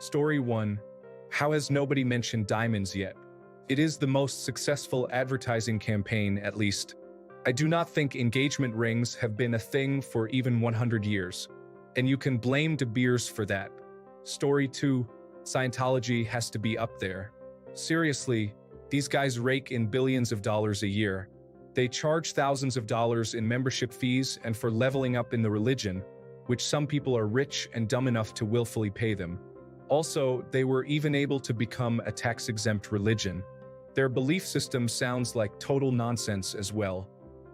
Story 1. How has nobody mentioned diamonds yet? It is the most successful advertising campaign, at least. I do not think engagement rings have been a thing for even 100 years. And you can blame De Beers for that. Story 2. Scientology has to be up there. Seriously, these guys rake in billions of dollars a year. They charge thousands of dollars in membership fees and for leveling up in the religion, which some people are rich and dumb enough to willfully pay them. Also, they were even able to become a tax-exempt religion. Their belief system sounds like total nonsense as well.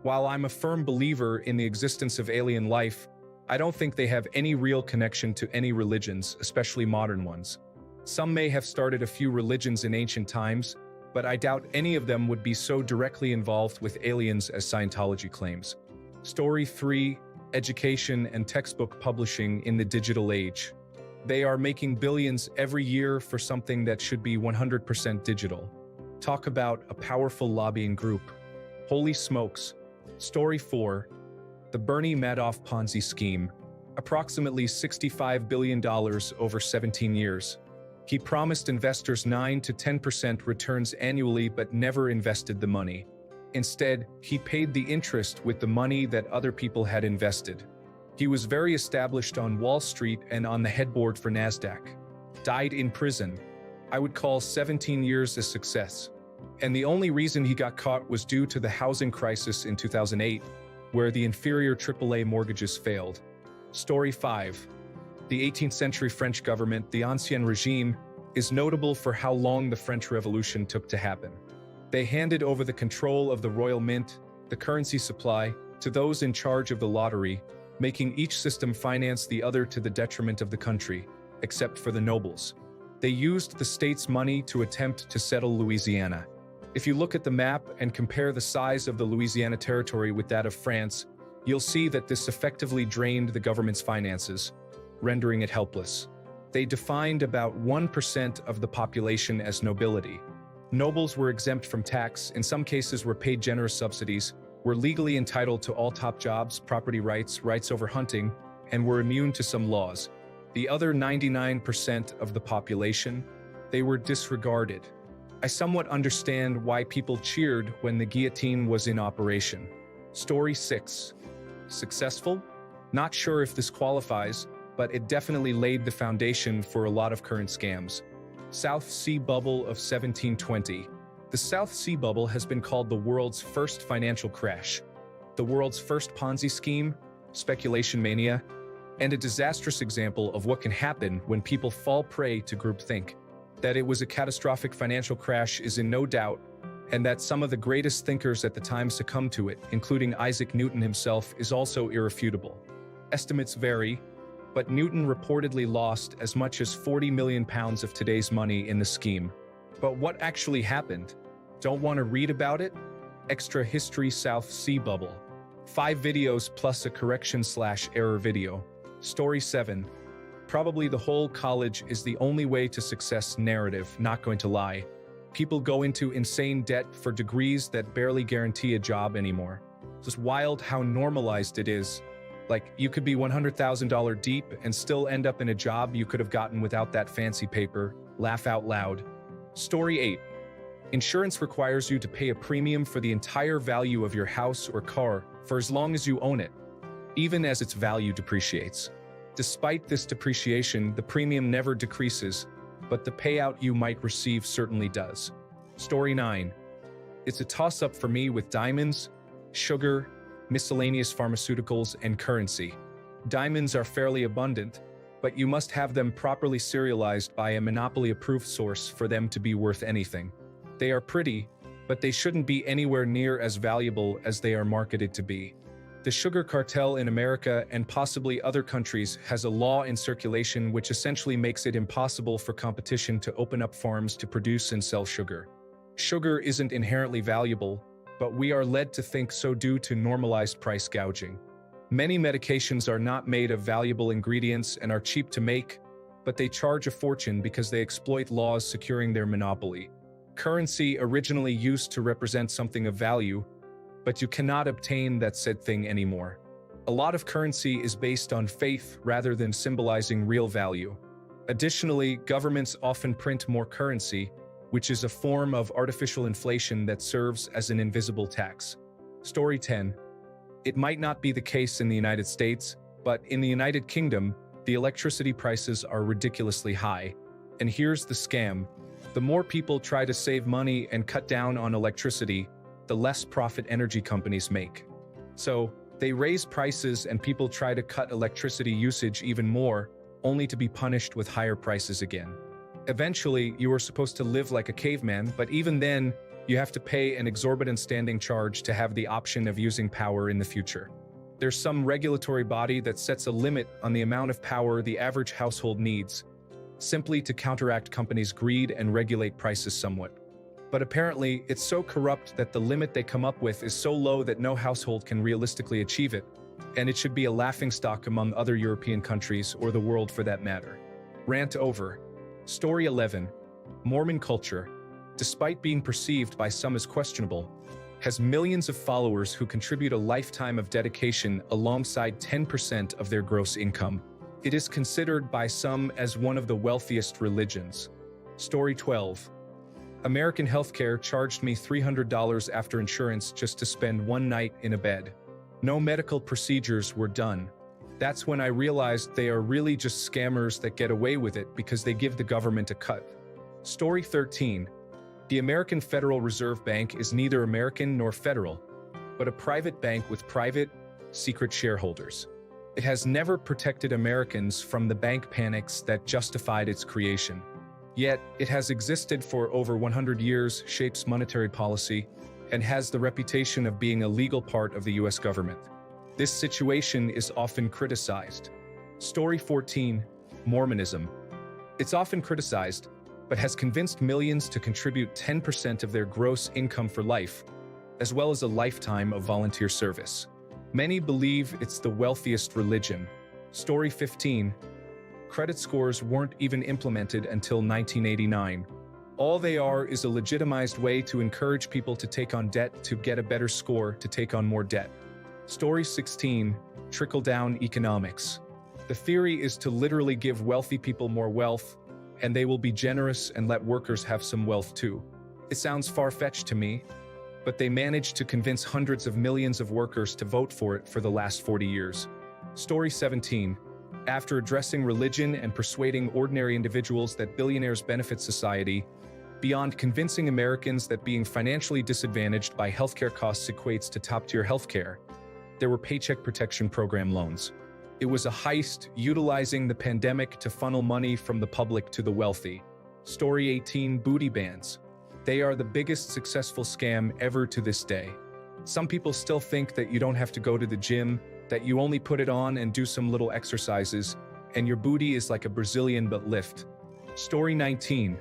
While I'm a firm believer in the existence of alien life, I don't think they have any real connection to any religions, especially modern ones. Some may have started a few religions in ancient times, but I doubt any of them would be so directly involved with aliens as Scientology claims. Story 3. Education and textbook publishing in the digital age. They are making billions every year for something that should be 100% digital. Talk about a powerful lobbying group. Holy smokes. Story 4. The Bernie Madoff Ponzi scheme. Approximately $65 billion over 17 years. He promised investors 9 to 10% returns annually but never invested the money. Instead, he paid the interest with the money that other people had invested. He was very established on Wall Street and on the headboard for NASDAQ. Died in prison. I would call 17 years a success. And the only reason he got caught was due to the housing crisis in 2008, where the inferior AAA mortgages failed. Story 5. The 18th century French government, the Ancien Regime, is notable for how long the French Revolution took to happen. They handed over the control of the royal mint, the currency supply, to those in charge of the lottery, making each system finance the other to the detriment of the country, except for the nobles. They used the state's money to attempt to settle Louisiana. If you look at the map and compare the size of the Louisiana territory with that of France, you'll see that this effectively drained the government's finances, rendering it helpless. They defined about 1% of the population as nobility. Nobles were exempt from tax, in some cases were paid generous subsidies, were legally entitled to all top jobs, property rights, rights over hunting, and were immune to some laws. The other 99% of the population, they were disregarded. I somewhat understand why people cheered when the guillotine was in operation. Story 6. Successful? Not sure if this qualifies, but it definitely laid the foundation for a lot of current scams. South Sea Bubble of 1720. The South Sea Bubble has been called the world's first financial crash, the world's first Ponzi scheme, speculation mania, and a disastrous example of what can happen when people fall prey to groupthink. That it was a catastrophic financial crash is in no doubt, and that some of the greatest thinkers at the time succumbed to it, including Isaac Newton himself, is also irrefutable. Estimates vary, but Newton reportedly lost as much as 40 million pounds of today's money in the scheme. But what actually happened? Don't want to read about it? Extra History South Sea Bubble. 5 videos plus a correction/error video. Story 7. Probably the whole college is the only way to success narrative, not going to lie. People go into insane debt for degrees that barely guarantee a job anymore. It's just wild how normalized it is. Like, you could be $100,000 deep and still end up in a job you could have gotten without that fancy paper. Laugh out loud. Story 8. Insurance requires you to pay a premium for the entire value of your house or car for as long as you own it, even as its value depreciates. Despite this depreciation, the premium never decreases, but the payout you might receive certainly does. Story 9. It's a toss-up for me with diamonds, sugar, miscellaneous pharmaceuticals, and currency. Diamonds are fairly abundant, but you must have them properly serialized by a monopoly-approved source for them to be worth anything. They are pretty, but they shouldn't be anywhere near as valuable as they are marketed to be. The sugar cartel in America and possibly other countries has a law in circulation which essentially makes it impossible for competition to open up farms to produce and sell sugar. Sugar isn't inherently valuable, but we are led to think so due to normalized price gouging. Many medications are not made of valuable ingredients and are cheap to make, but they charge a fortune because they exploit laws securing their monopoly. Currency originally used to represent something of value, but you cannot obtain that said thing anymore. A lot of currency is based on faith rather than symbolizing real value. Additionally, governments often print more currency, which is a form of artificial inflation that serves as an invisible tax. Story 10. It might not be the case in the United States, but in the United Kingdom, the electricity prices are ridiculously high. And here's the scam. The more people try to save money and cut down on electricity, the less profit energy companies make. So, they raise prices and people try to cut electricity usage even more, only to be punished with higher prices again. Eventually, you are supposed to live like a caveman, but even then, you have to pay an exorbitant standing charge to have the option of using power in the future. There's some regulatory body that sets a limit on the amount of power the average household needs, simply to counteract companies' greed and regulate prices somewhat. But apparently, it's so corrupt that the limit they come up with is so low that no household can realistically achieve it, and it should be a laughingstock among other European countries, or the world for that matter. Rant over. Story 11. Mormon culture, despite being perceived by some as questionable, has millions of followers who contribute a lifetime of dedication alongside 10% of their gross income. It is considered by some as one of the wealthiest religions. Story 12. American healthcare charged me $300 after insurance just to spend one night in a bed. No medical procedures were done. That's when I realized they are really just scammers that get away with it because they give the government a cut. Story 13. The American Federal Reserve Bank is neither American nor federal, but a private bank with private, secret shareholders. It has never protected Americans from the bank panics that justified its creation. Yet, it has existed for over 100 years, shapes monetary policy, and has the reputation of being a legal part of the US government. This situation is often criticized. Story 14. Mormonism. It's often criticized, but has convinced millions to contribute 10% of their gross income for life, as well as a lifetime of volunteer service. Many believe it's the wealthiest religion. Story 15. Credit scores weren't even implemented until 1989. All they are is a legitimized way to encourage people to take on debt to get a better score to take on more debt. Story 16. Trickle-down economics. The theory is to literally give wealthy people more wealth, and they will be generous and let workers have some wealth too. It sounds far-fetched to me, but they managed to convince hundreds of millions of workers to vote for it for the last 40 years. Story 17. After addressing religion and persuading ordinary individuals that billionaires benefit society, beyond convincing Americans that being financially disadvantaged by healthcare costs equates to top-tier healthcare, there were Paycheck Protection Program loans. It was a heist utilizing the pandemic to funnel money from the public to the wealthy. Story 18. Booty bands. They are the biggest successful scam ever to this day. Some people still think that you don't have to go to the gym, that you only put it on and do some little exercises, and your booty is like a Brazilian butt lift. Story 19.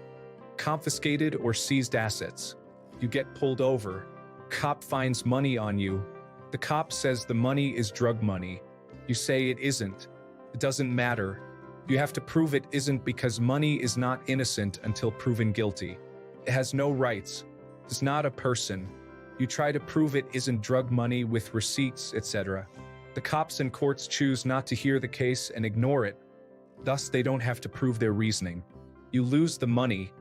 Confiscated or seized assets. You get pulled over. Cop finds money on you. The cop says the money is drug money. You say it isn't. It doesn't matter. You have to prove it isn't because money is not innocent until proven guilty. It has no rights. It's not a person. You try to prove it isn't drug money with receipts, etc. The cops and courts choose not to hear the case and ignore it. Thus, they don't have to prove their reasoning. You lose the money.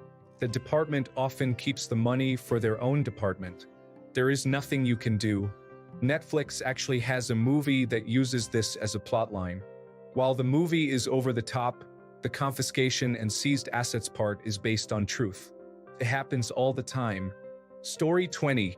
The department often keeps the money for their own department. There is nothing you can do. Netflix actually has a movie that uses this as a plotline. While the movie is over the top, the confiscation and seized assets part is based on truth. It happens all the time. Story 20.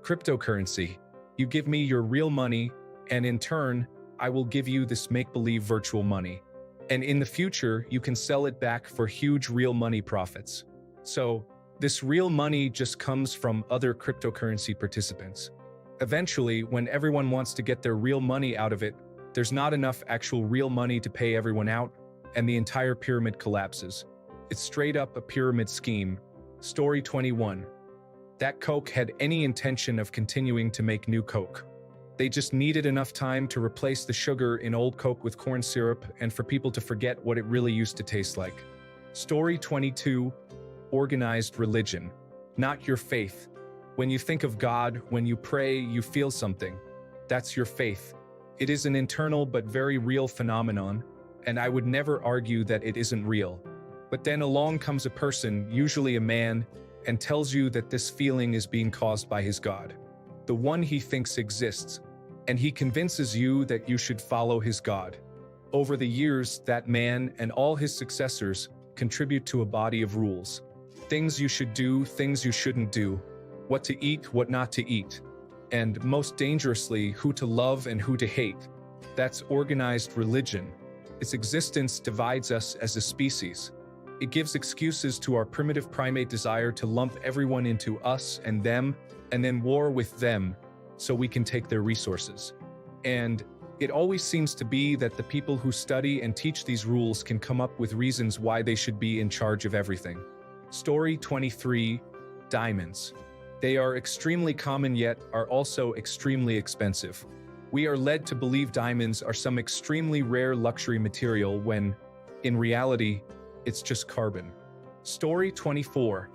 Cryptocurrency. You give me your real money, and in turn, I will give you this make-believe virtual money. And in the future, you can sell it back for huge real money profits. So, this real money just comes from other cryptocurrency participants. Eventually, when everyone wants to get their real money out of it, there's not enough actual real money to pay everyone out, and the entire pyramid collapses. It's straight up a pyramid scheme. Story 21. That Coke had any intention of continuing to make new Coke. They just needed enough time to replace the sugar in old Coke with corn syrup and for people to forget what it really used to taste like. Story 22. Organized religion. Not your faith. When you think of God, when you pray, you feel something. That's your faith. It is an internal but very real phenomenon, and I would never argue that it isn't real. But then along comes a person, usually a man, and tells you that this feeling is being caused by his God, the one he thinks exists, and he convinces you that you should follow his God. Over the years, that man and all his successors contribute to a body of rules. Things you should do, things you shouldn't do, what to eat, what not to eat, and most dangerously, who to love and who to hate. That's organized religion. Its existence divides us as a species. It gives excuses to our primitive primate desire to lump everyone into us and them, and then war with them so we can take their resources. And it always seems to be that the people who study and teach these rules can come up with reasons why they should be in charge of everything. Story 23: Diamonds. They are extremely common yet are also extremely expensive. We are led to believe diamonds are some extremely rare luxury material when, in reality, it's just carbon. Story 24: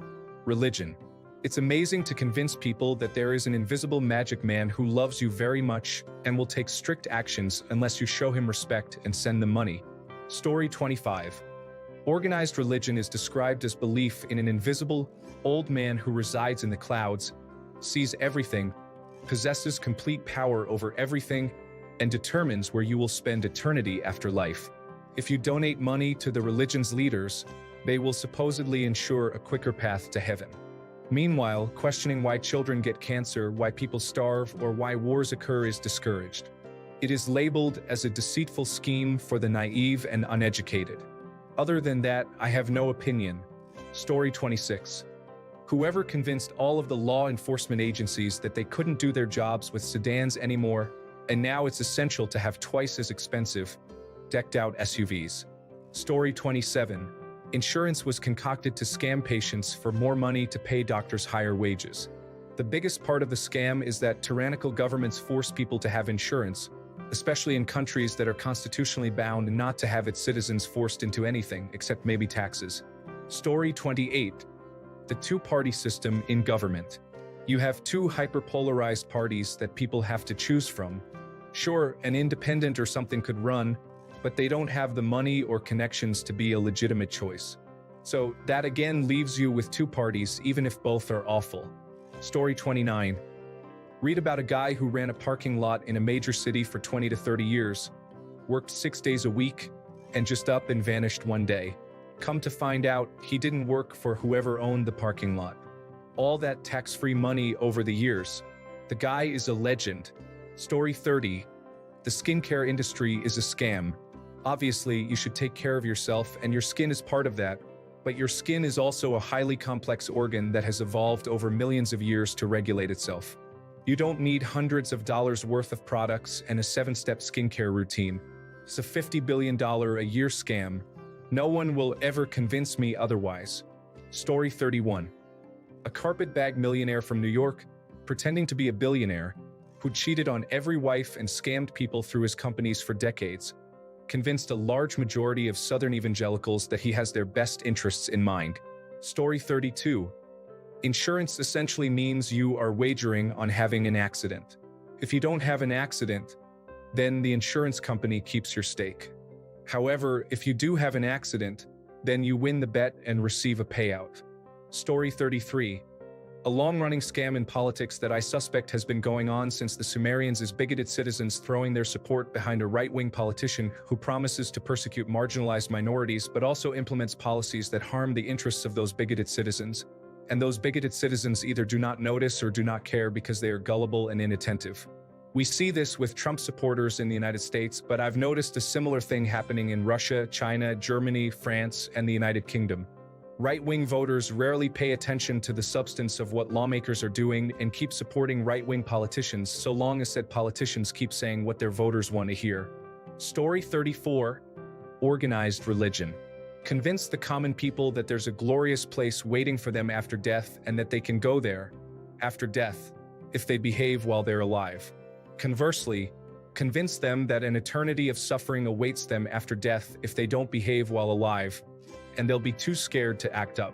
Religion. It's amazing to convince people that there is an invisible magic man who loves you very much and will take strict actions unless you show him respect and send them money. Story 25. Organized religion is described as belief in an invisible, old man who resides in the clouds, sees everything, possesses complete power over everything, and determines where you will spend eternity after life. If you donate money to the religion's leaders, they will supposedly ensure a quicker path to heaven. Meanwhile, questioning why children get cancer, why people starve, or why wars occur is discouraged. It is labeled as a deceitful scheme for the naive and uneducated. Other than that, I have no opinion. Story 26. Whoever convinced all of the law enforcement agencies that they couldn't do their jobs with sedans anymore, and now it's essential to have twice as expensive, decked-out SUVs. Story 27. Insurance was concocted to scam patients for more money to pay doctors higher wages. The biggest part of the scam is that tyrannical governments force people to have insurance, especially in countries that are constitutionally bound not to have its citizens forced into anything except maybe taxes. Story 28. The two-party system in government. You have two hyperpolarized parties that people have to choose from. Sure, an independent or something could run, but they don't have the money or connections to be a legitimate choice. So that again leaves you with two parties, even if both are awful. Story 29. Read about a guy who ran a parking lot in a major city for 20 to 30 years, worked 6 days a week, and just up and vanished one day. Come to find out, he didn't work for whoever owned the parking lot. All that tax-free money over the years. The guy is a legend. Story 30. The skincare industry is a scam. Obviously, you should take care of yourself, and your skin is part of that, but your skin is also a highly complex organ that has evolved over millions of years to regulate itself. You don't need hundreds of dollars worth of products and a 7-step skincare routine. It's a $50 billion a year scam. No one will ever convince me otherwise. Story 31. A carpetbag millionaire from New York, pretending to be a billionaire, who cheated on every wife and scammed people through his companies for decades, convinced a large majority of Southern evangelicals that he has their best interests in mind. Story 32. Insurance essentially means you are wagering on having an accident. If you don't have an accident, then the insurance company keeps your stake. However, if you do have an accident, then you win the bet and receive a payout. Story 33. A long-running scam in politics that I suspect has been going on since the Sumerians is bigoted citizens throwing their support behind a right-wing politician who promises to persecute marginalized minorities but also implements policies that harm the interests of those bigoted citizens. And those bigoted citizens either do not notice or do not care because they are gullible and inattentive. We see this with Trump supporters in the United States, but I've noticed a similar thing happening in Russia, China, Germany, France, and the United Kingdom. Right-wing voters rarely pay attention to the substance of what lawmakers are doing and keep supporting right-wing politicians so long as said politicians keep saying what their voters want to hear. Story 34. Organized religion. Convince the common people that there's a glorious place waiting for them after death and that they can go there, after death, if they behave while they're alive. Conversely, convince them that an eternity of suffering awaits them after death if they don't behave while alive, and they'll be too scared to act up.